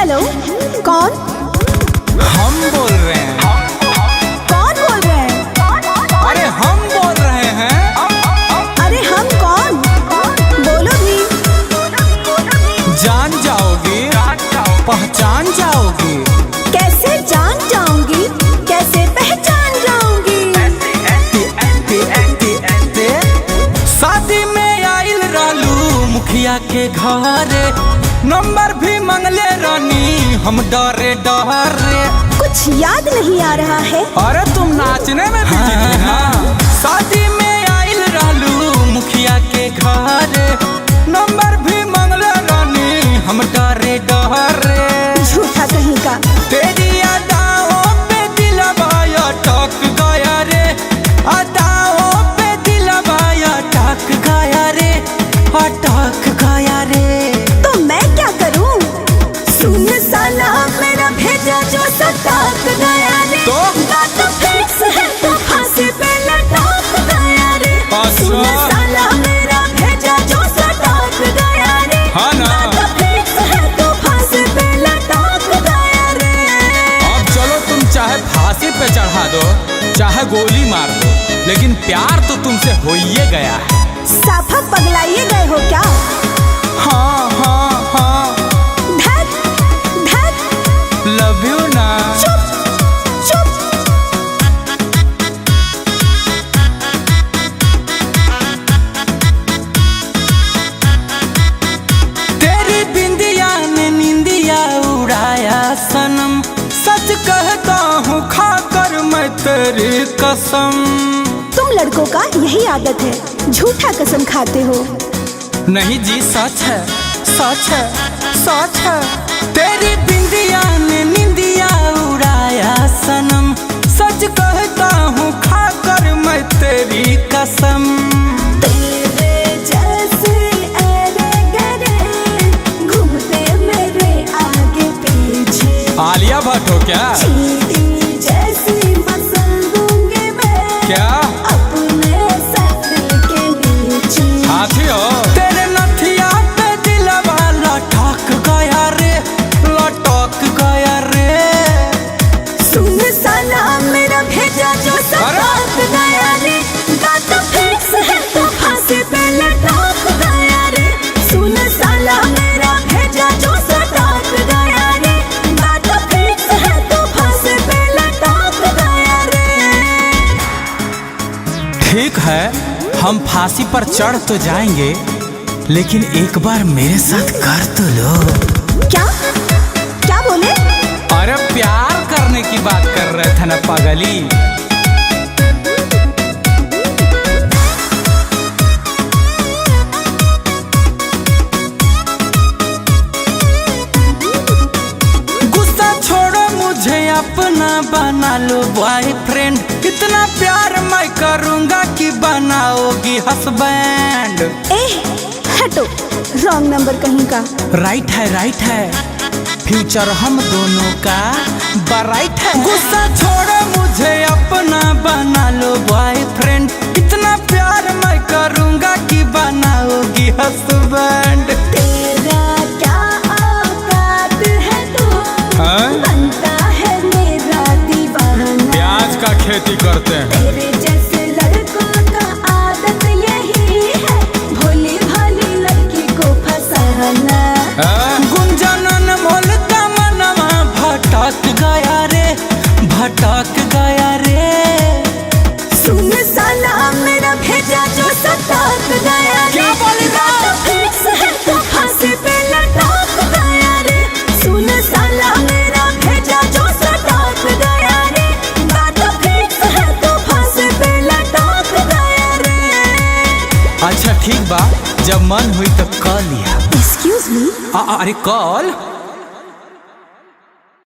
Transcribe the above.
Hello, कौन? हम बोल रहे हैं। कौन बोल रहे हैं? अरे हम बोल रहे हैं। अरे हम कौन? बोलो भी। जान जाओगी, पहचान जाओगी। कैसे जान जाऊंगी, कैसे पहचान जाऊंगी? शादी में आइल रहलू मुखिया के घरे, नंबर भी मंगले रानी हम डरे डरे। कुछ याद नहीं आ रहा है। अरे तुम नाचने में बिजी थी ना। शादी में आइल रहलू मुखिया के घरे, नंबर भी मंगले रानी हम डरे डरे। झूठा कहीं का। तेरी अदाओं पे दिलवाया टक गया रे, अदाओं पे दिलवाया टक गया रे, अटक गया रे। तो मैं क्या करूं? सुन साला मेरा भेजा जो सटक गया रे, तो? बात फिक्स है तो फांसी पे लटक गया रे। सुन साला मेरा भेजा जो सटक गया रे, हाँ ना। बात फिक्स है तो फांसी पे लटक गया रे। अब चलो तुम चाहे फांसी पे चढ़ा दो, चाहे गोली मार दो, लेकिन प्यार तो तुमसे हो ही गया है। साफा पगलाइए गए हो क्या? हाँ हाँ हाँ। धत धत। लव यू ना। चुप चुप। तेरी बिंदिया ने निंदिया उड़ाया सनम, सच कहता हूँ खाकर मैं तेरी कसम। तुम लड़कों का यही आदत है, झूठा कसम खाते हो। नहीं जी सच है, सच है, सच है। तेरी बिंदिया ने निंदिया उड़ाया सनम, सच कहता हूँ खाकर मैं तेरी कसम। तेरे जैसे ऐरे गरे घूमते मेरे आगे पीछे, आलिया भट्ट हो क्या? चींटी जैसी मसल दूंगी मैं क्या अपने सर के नीचे। हाथी हो? तेरे नथिया पे दिलवा लटक गया रे, लटक गया रे। सुन साला मेरा भेजा जो सटक गया रे, बात फिक्स है तो फांसी पे लटक गया रे। सुन साला मेरा भेजा जो सटक गया रे, बात फिक्स है तो फांसी पे लटक गया रे। ठीक है, हम फांसी पर चढ़ तो जाएंगे, लेकिन एक बार मेरे साथ कर तो लो। क्या क्या बोले? अरे प्यार करने की बात कर रहे थे ना पगली। गुस्सा छोड़ो, मुझे अपना बना लो बॉयफ्रेंड। इतना प्यार मैं करूंगा कि बनाओगी हस्बैंड। हटो, रॉन्ग नंबर कहीं का। राइट है, राइट है, फ्यूचर हम दोनों का ब्राइट है। गुस्सा छोड़ो, मुझे अपना बना लो बॉयफ्रेंड। इतना प्यार मैं करूंगा कि बनाओगी हस्बैंड। तेरा क्या औकात है तू, बनता है मेरा दीवाना। प्याज का खेती करते हैं। तेरे जैसे लड़कों का आदत यही है, भोली भाली लड़की को फंसाना। गुंजन मोल का मनवा भटक गया रे, भटक गया रे। सुन साला मेरा भेजा जो सटक गया रे, क्या बोली बात फिक्स है तो फांसी पे लटक गया रे। सुन साला मेरा भेजा जो सटक गया रे, बात फिक्स है तो फांसी पे लटक गया रे। अच्छा ठीक बा, जब मन हुई तो कॉल लिया। Excuse me. अरे कॉल